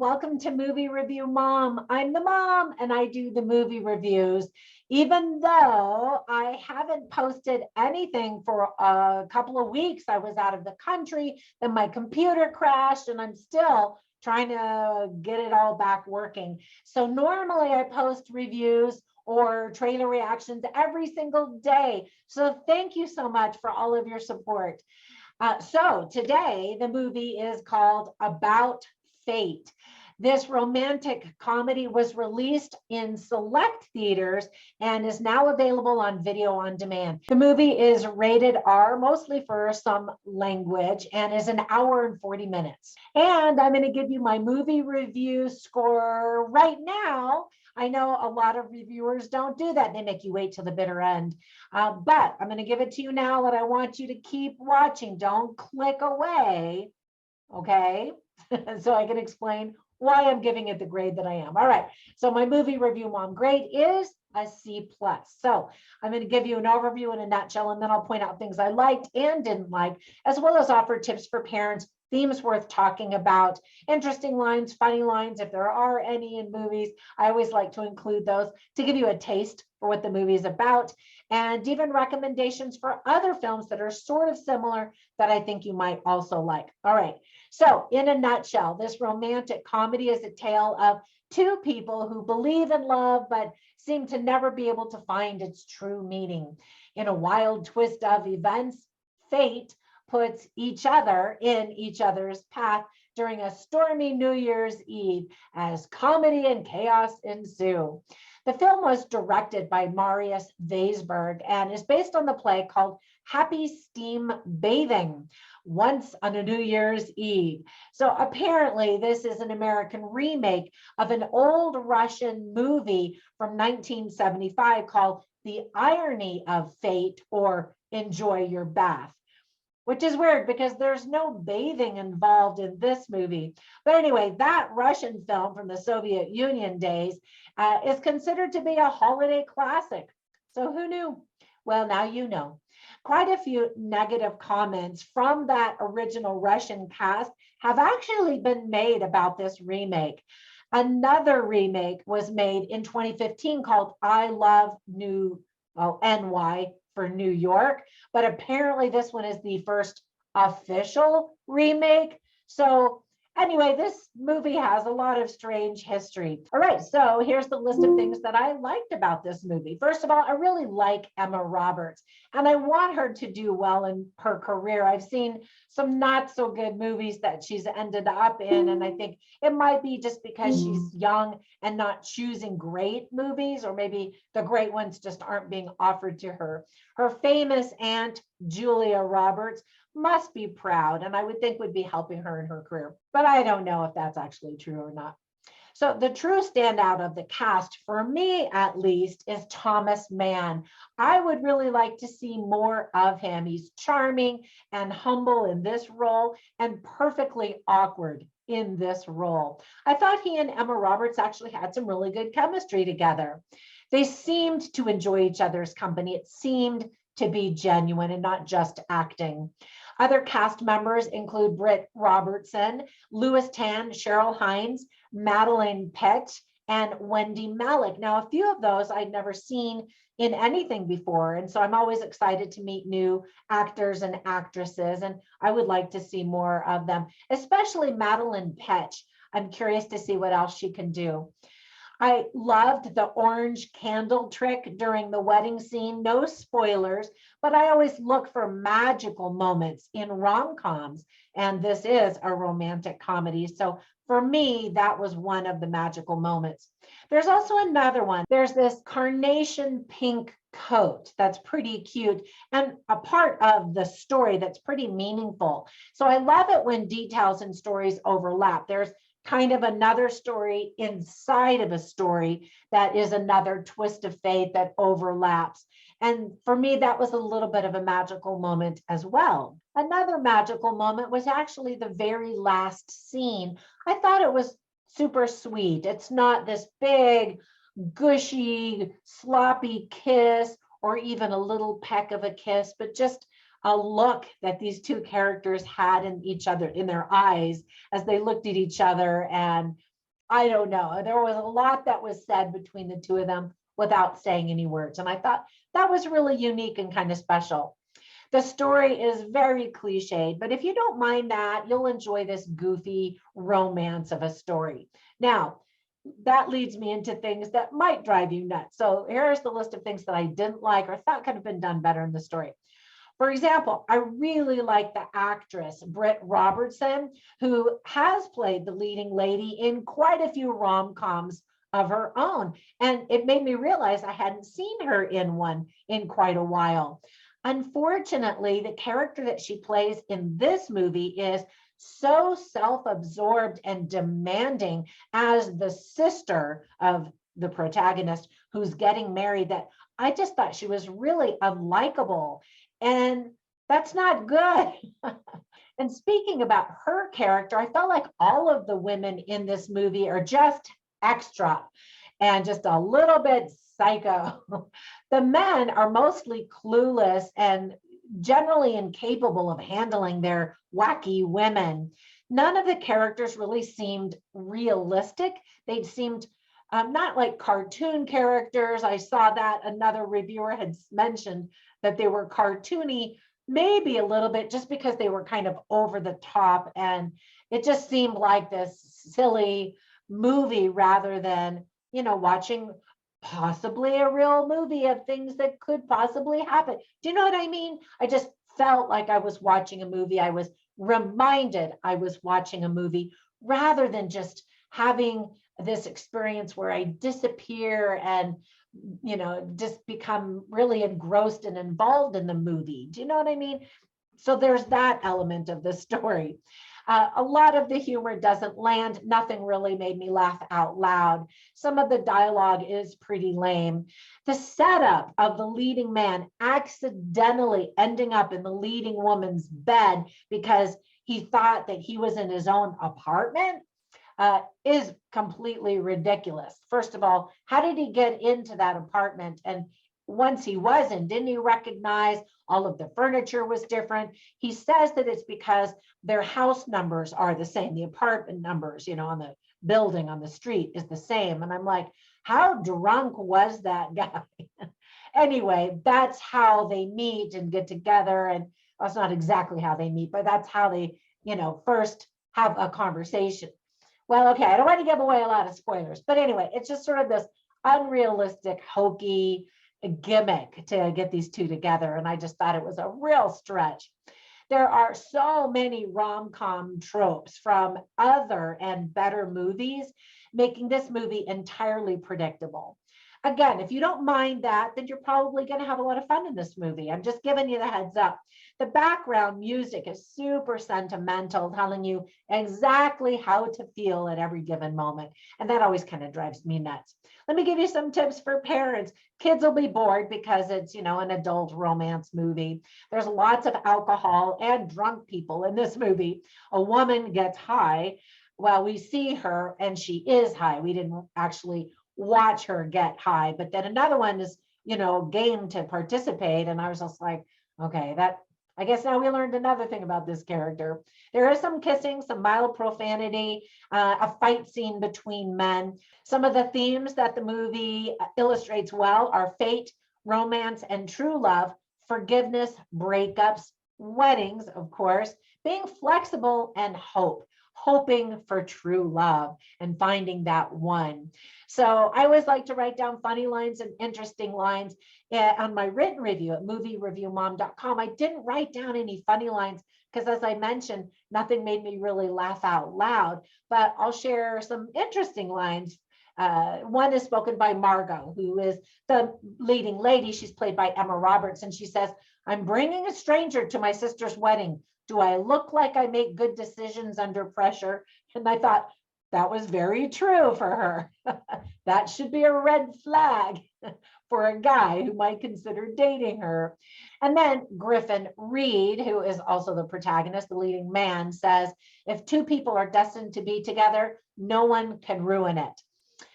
welcome to Movie Review Mom. I'm the mom and I do the movie reviews. Even though I haven't posted anything for a couple of weeks, I was out of the country, then my computer crashed and I'm still trying to get it all back working. So normally I post reviews or trailer reactions every single day. So thank you so much for all of your support. So today the movie is called About Fate. This romantic comedy was released in select theaters and is now available on video on demand. The movie is rated R, mostly for some language, and is an hour and 40 minutes. And I'm going to give you my movie review score right now. I know a lot of reviewers don't do that. They make you wait till the bitter end. But I'm going to give it to you now, and I want you to keep watching. Don't click away, okay? So I can explain why I'm giving it the grade that I am. All right, so my movie review mom grade is a C+. So I'm going to give you an overview in a nutshell, and then I'll point out things I liked and didn't like, as well as offer tips for parents, themes worth talking about, interesting lines, funny lines, if there are any in movies. I always like to include those to give you a taste for what the movie is about, and even recommendations for other films that are sort of similar that I think you might also like. All right, so in a nutshell, this romantic comedy is a tale of two people who believe in love but seem to never be able to find its true meaning. In a wild twist of events, fate puts each other in each other's path during a stormy New Year's Eve as comedy and chaos ensue. The film was directed by Marius Weisberg and is based on the play called Happy Steam Bathing, Once on a New Year's Eve. So apparently this is an American remake of an old Russian movie from 1975 called The Irony of Fate, or Enjoy Your Bath, which is weird because there's no bathing involved in this movie. But anyway, that Russian film from the Soviet Union days is considered to be a holiday classic. So who knew? Well, now you know. Quite a few negative comments from that original Russian cast have actually been made about this remake. Another remake was made in 2015 called I Love NY for New York, but apparently this one is the first official remake. So anyway, this movie has a lot of strange history. All right, so here's the list of things that I liked about this movie. First of all, I really like Emma Roberts, and I want her to do well in her career. I've seen some not so good movies that she's ended up in, and I think it might be just because she's young and not choosing great movies, or maybe the great ones just aren't being offered to her. Her famous aunt, Julia Roberts, must be proud, and I would think would be helping her in her career. But I don't know if that's actually true or not. So the true standout of the cast, for me at least, is Thomas Mann. I would really like to see more of him. He's charming and humble in this role and perfectly awkward in this role. I thought he and Emma Roberts actually had some really good chemistry together. They seemed to enjoy each other's company. It seemed to be genuine and not just acting. Other cast members include Britt Robertson, Louis Tan, Cheryl Hines, Madeline Pett, and Wendy Malick. Now, a few of those I'd never seen in anything before, and so I'm always excited to meet new actors and actresses, and I would like to see more of them, especially Madeline Pett. I'm curious to see what else she can do. I loved the orange candle trick during the wedding scene. No spoilers, but I always look for magical moments in rom-coms, and this is a romantic comedy. So for me, that was one of the magical moments. There's also another one. There's this carnation pink coat that's pretty cute and a part of the story that's pretty meaningful. So I love it when details and stories overlap. There's kind of another story inside of a story that is another twist of fate that overlaps. And for me, that was a little bit of a magical moment as well. Another magical moment was actually the very last scene. I thought it was super sweet. It's not this big, gushy, sloppy kiss or even a little peck of a kiss, but just a look that these two characters had in each other, in their eyes, as they looked at each other and I don't know. There was a lot that was said between the two of them without saying any words. And I thought that was really unique and kind of special. The story is very cliched, but if you don't mind that, you'll enjoy this goofy romance of a story. Now, that leads me into things that might drive you nuts. So here's the list of things that I didn't like or thought could have been done better in the story. For example, I really like the actress, Britt Robertson, who has played the leading lady in quite a few rom-coms of her own. And it made me realize I hadn't seen her in one in quite a while. Unfortunately, the character that she plays in this movie is so self-absorbed and demanding as the sister of the protagonist who's getting married that I just thought she was really unlikable. And that's not good. And speaking about her character, I felt like all of the women in this movie are just extra and just a little bit psycho. The men are mostly clueless and generally incapable of handling their wacky women. None of the characters really seemed realistic. They seemed not like cartoon characters. I saw that another reviewer had mentioned that they were cartoony, maybe a little bit just because they were kind of over the top. And it just seemed like this silly movie rather than, watching possibly a real movie of things that could possibly happen. Do you know what I mean? I just felt like I was watching a movie. I was reminded I was watching a movie rather than just having this experience where I disappear and just become really engrossed and involved in the movie. Do you know what I mean? So there's that element of the story. A lot of the humor doesn't land. Nothing really made me laugh out loud. Some of the dialogue is pretty lame. The setup of the leading man accidentally ending up in the leading woman's bed because he thought that he was in his own apartment is completely ridiculous. First of all, how did he get into that apartment? And once he was in, didn't he recognize all of the furniture was different? He says that it's because their house numbers are the same. The apartment numbers, on the building on the street is the same. And I'm like, how drunk was that guy? Anyway, that's how they meet and get together. And that's not exactly how they meet, but that's how they, first have a conversation. Well, okay, I don't want to give away a lot of spoilers, but anyway, it's just sort of this unrealistic, hokey gimmick to get these two together. And I just thought it was a real stretch. There are so many rom-com tropes from other and better movies, making this movie entirely predictable. Again, if you don't mind that, then you're probably going to have a lot of fun in this movie. I'm just giving you the heads up. The background music is super sentimental, telling you exactly how to feel at every given moment. And that always kind of drives me nuts. Let me give you some tips for parents. Kids will be bored because it's, an adult romance movie. There's lots of alcohol and drunk people in this movie. A woman gets high. Well, we see her and she is high. We didn't actually watch her get high, but then another one is, game to participate. And I was just like, okay, I guess now we learned another thing about this character. There is some kissing, some mild profanity, a fight scene between men. Some of the themes that the movie illustrates well are fate, romance, and true love, forgiveness, breakups, weddings, of course, being flexible, and hoping for true love and finding that one. So I always like to write down funny lines and interesting lines on my written review at moviereviewmom.com. I didn't write down any funny lines because, as I mentioned, nothing made me really laugh out loud, but I'll share some interesting lines. One is spoken by Margot, who is the leading lady. She's played by Emma Roberts, and she says, "I'm bringing a stranger to my sister's wedding. Do I look like I make good decisions under pressure?" And I thought that was very true for her. That should be a red flag for a guy who might consider dating her. And then Griffin Reed, who is also the protagonist, the leading man, says, "If two people are destined to be together, no one can ruin it."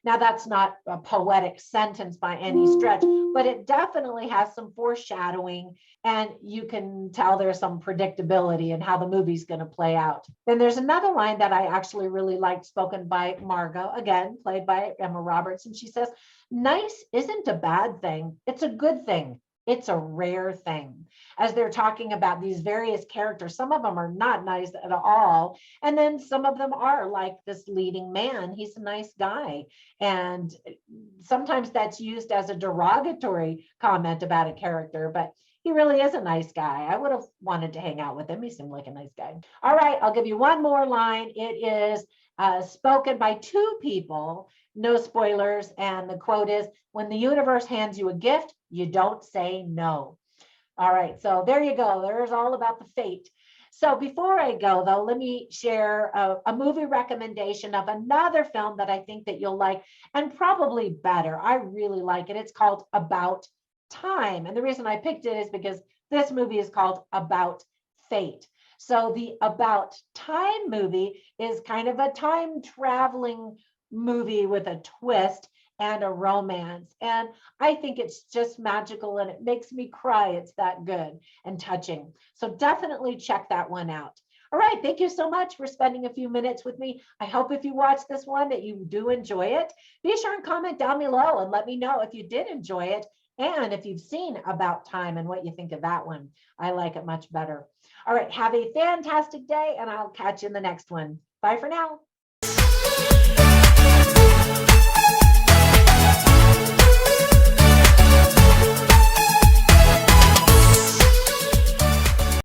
Now, that's not a poetic sentence by any stretch, but it definitely has some foreshadowing, and you can tell there's some predictability in how the movie's going to play out. Then there's another line that I actually really liked, spoken by Margot, again, played by Emma Roberts, and she says, "Nice isn't a bad thing, it's a good thing. It's a rare thing." As they're talking about these various characters, some of them are not nice at all. And then some of them are, like this leading man. He's a nice guy. And sometimes that's used as a derogatory comment about a character, but he really is a nice guy. I would have wanted to hang out with him. He seemed like a nice guy. All right, I'll give you one more line. It is spoken by two people, no spoilers. And the quote is, "When the universe hands you a gift, you don't say no." All right, so there you go. There's all about the fate. So before I go, though, let me share a movie recommendation of another film that I think that you'll like, and probably better. I really like it. It's called About Time. And the reason I picked it is because this movie is called About Fate. So the About Time movie is kind of a time traveling movie with a twist and a romance. And I think it's just magical, and it makes me cry. It's that good and touching. So definitely check that one out. All right, thank you so much for spending a few minutes with me. I hope if you watch this one that you do enjoy it. Be sure and comment down below and let me know if you did enjoy it, and if you've seen About Time and what you think of that one. I like it much better. All right, have a fantastic day, and I'll catch you in the next one. Bye for now.